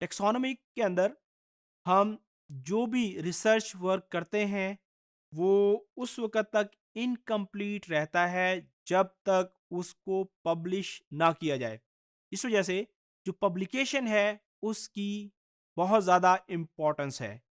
Taxonomy के अंदर हम जो भी रिसर्च वर्क करते हैं वो उस वक़्त तक इनकम्प्लीट रहता है जब तक उसको पब्लिश ना किया जाए। इस वजह से जो पब्लिकेशन है उसकी बहुत ज़्यादा इम्पोर्टेंस है।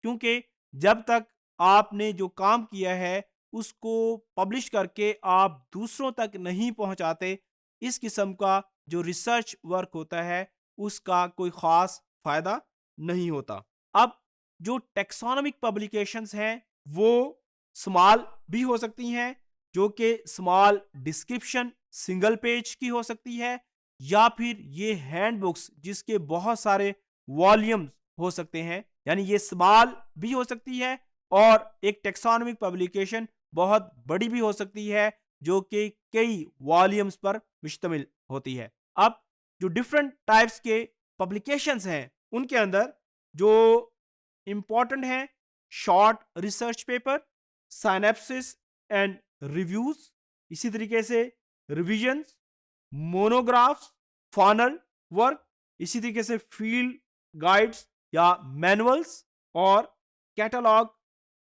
क्योंकि जब तक आपने जो काम किया है उसको पब्लिश करके आप दूसरों तक नहीं पहुँचाते, इस किस्म का जो रिसर्च वर्क होता है उसका कोई ख़ास फ़ायदा नहीं होता। अब जो टेक्सोनोमिक पब्लिकेशंस हैं वो स्मॉल भी हो सकती हैं, जो कि स्मॉल डिस्क्रिप्शन सिंगल पेज की हो सकती है, या फिर ये हैंडबुक्स जिसके बहुत सारे वॉल्यूम्स हो सकते हैं, यानी ये स्मॉल भी हो सकती है और एक टेक्सोनोमिक पब्लिकेशन बहुत बड़ी भी हो सकती है जो कि कई वॉल्यूम्स पर मुश्तमिल होती है। अब जो डिफरेंट टाइप्स के पब्लिकेशंस हैं उनके अंदर जो इंपॉर्टेंट हैं, short research paper, synopsis and reviews, इसी तरीके से रिविजन्स, मोनोग्राफ्स, फाइनल वर्क, इसी तरीके से फील्ड गाइड्स या मैनुअल्स और catalogue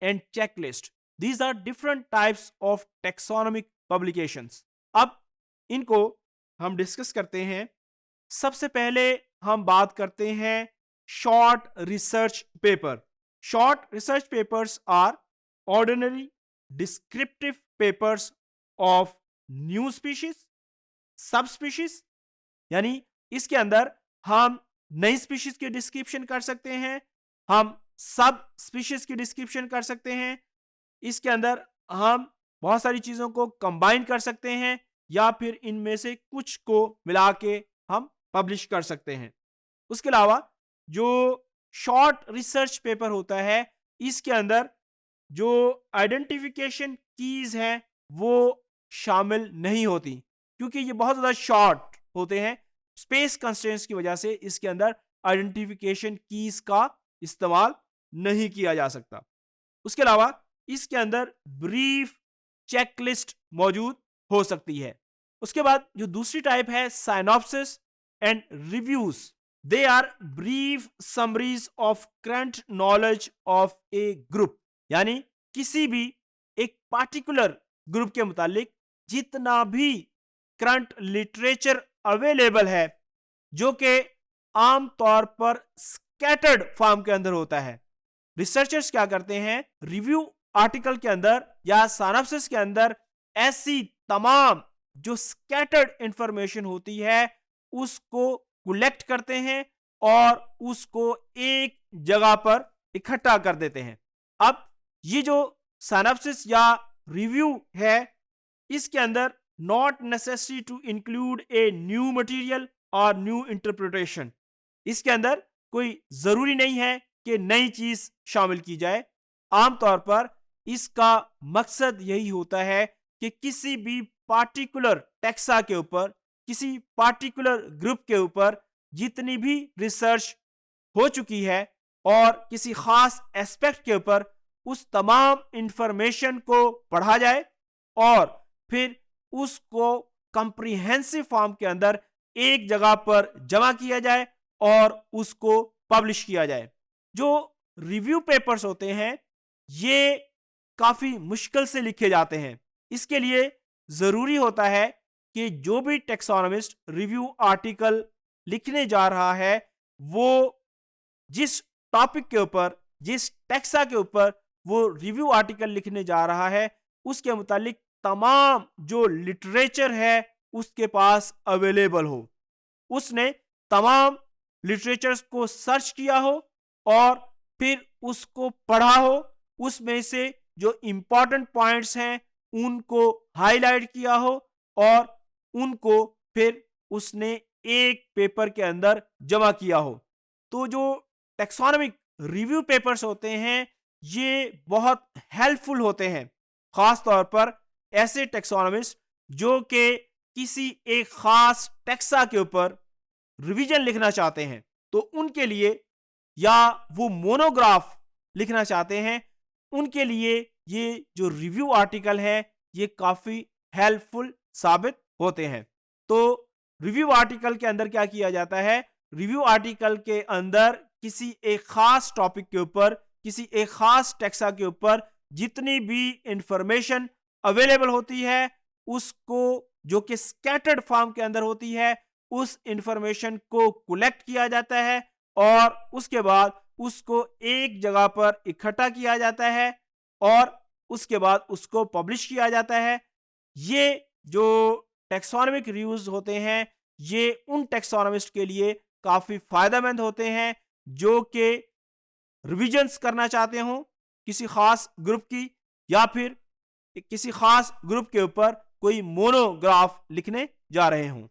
and checklist. These are different types of taxonomic publications. अब इनको हम डिस्कस करते हैं। सबसे पहले हम बात करते हैं short research paper. Short research papers are ordinary descriptive papers of new species, subspecies, यानी इसके अंदर हम नई स्पीशीज की डिस्क्रिप्शन कर सकते हैं, हम सब स्पीशीज की डिस्क्रिप्शन कर सकते हैं, इसके अंदर हम बहुत सारी चीजों को कंबाइन कर सकते हैं या फिर इनमें से कुछ को मिला के हम पब्लिश कर सकते हैं। उसके अलावा जो शॉर्ट रिसर्च पेपर होता है इसके अंदर जो आइडेंटिफिकेशन कीज हैं वो शामिल नहीं होती, क्योंकि ये बहुत ज़्यादा शॉर्ट होते हैं। स्पेस कंस्ट्रेंट्स की वजह से इसके अंदर आइडेंटिफिकेशन कीज का इस्तेमाल नहीं किया जा सकता। उसके अलावा इसके अंदर ब्रीफ चेकलिस्ट मौजूद हो सकती है। उसके बाद जो दूसरी टाइप है synopsis and reviews, they are brief summaries of current knowledge of a group, यानी किसी भी एक पार्टिकुलर ग्रुप के मुतालिक जितना भी करंट लिटरेचर अवेलेबल है जो कि आम तौर पर स्कैटर्ड फॉर्म के अंदर होता है। रिसर्चर्स क्या करते हैं, रिव्यू आर्टिकल के अंदर या साइनॉप्सिस के अंदर ऐसी तमाम जो स्कैटर्ड इंफॉर्मेशन होती है उसको कलेक्ट करते हैं और उसको एक जगह पर इकट्ठा कर देते हैं। अब ये जो साइनॉप्सिस या रिव्यू है इसके अंदर not necessary to include a new material और न्यू इंटरप्रिटेशन, इसके अंदर कोई जरूरी नहीं है कि नई चीज शामिल की जाए। आमतौर पर इसका मकसद यही होता है कि किसी भी पार्टिकुलर टेक्सा के ऊपर, किसी पार्टिकुलर ग्रुप के ऊपर जितनी भी रिसर्च हो चुकी है और किसी खास एस्पेक्ट के ऊपर उस तमाम इंफॉर्मेशन को पढ़ा जाए और फिर उसको कंप्रीहेंसिव फॉर्म के अंदर एक जगह पर जमा किया जाए और उसको पब्लिश किया जाए। जो रिव्यू पेपर्स होते हैं ये काफी मुश्किल से लिखे जाते हैं। इसके लिए जरूरी होता है कि जो भी टेक्सोनोमिस्ट रिव्यू आर्टिकल लिखने जा रहा है वो जिस टॉपिक के ऊपर, जिस टेक्सा के ऊपर वो रिव्यू आर्टिकल लिखने जा रहा है उसके मुतालिक तमाम जो लिटरेचर है उसके पास अवेलेबल हो, उसने तमाम लिटरेचर्स को सर्च किया हो और फिर उसको पढ़ा हो, उसमें से जो इंपॉर्टेंट पॉइंट्स हैं उनको हाईलाइट किया हो और उनको फिर उसने एक पेपर के अंदर जमा किया हो। तो जो टेक्सोनोमिक रिव्यू पेपर्स होते हैं ये बहुत हेल्पफुल होते हैं, खास तौर पर ऐसे टेक्सोनोमिस्ट जो कि किसी एक खास टेक्सा के ऊपर रिवीजन लिखना चाहते हैं तो उनके लिए, या वो मोनोग्राफ लिखना चाहते हैं उनके लिए ये जो रिव्यू आर्टिकल है ये काफी हेल्पफुल साबित होते हैं। तो रिव्यू आर्टिकल के अंदर क्या किया जाता है, रिव्यू आर्टिकल के अंदर किसी एक खास टॉपिक के ऊपर, किसी एक खास टेक्सा के ऊपर जितनी भी इंफॉर्मेशन अवेलेबल होती है, उसको, जो कि स्कैटर्ड फॉर्म के अंदर होती है, उस इंफॉर्मेशन को कलेक्ट किया जाता है और उसके बाद उसको एक जगह पर इकट्ठा किया जाता है और उसके बाद उसको पब्लिश किया जाता है। ये जो टेक्सोनोमिक रिव्यूज होते हैं, ये उन टेक्सोनोमिस्ट के लिए काफी फायदेमंद होते हैं जो कि रिविजन्स करना चाहते हो किसी खास ग्रुप की, या फिर किसी खास ग्रुप के ऊपर कोई मोनोग्राफ लिखने जा रहे हों।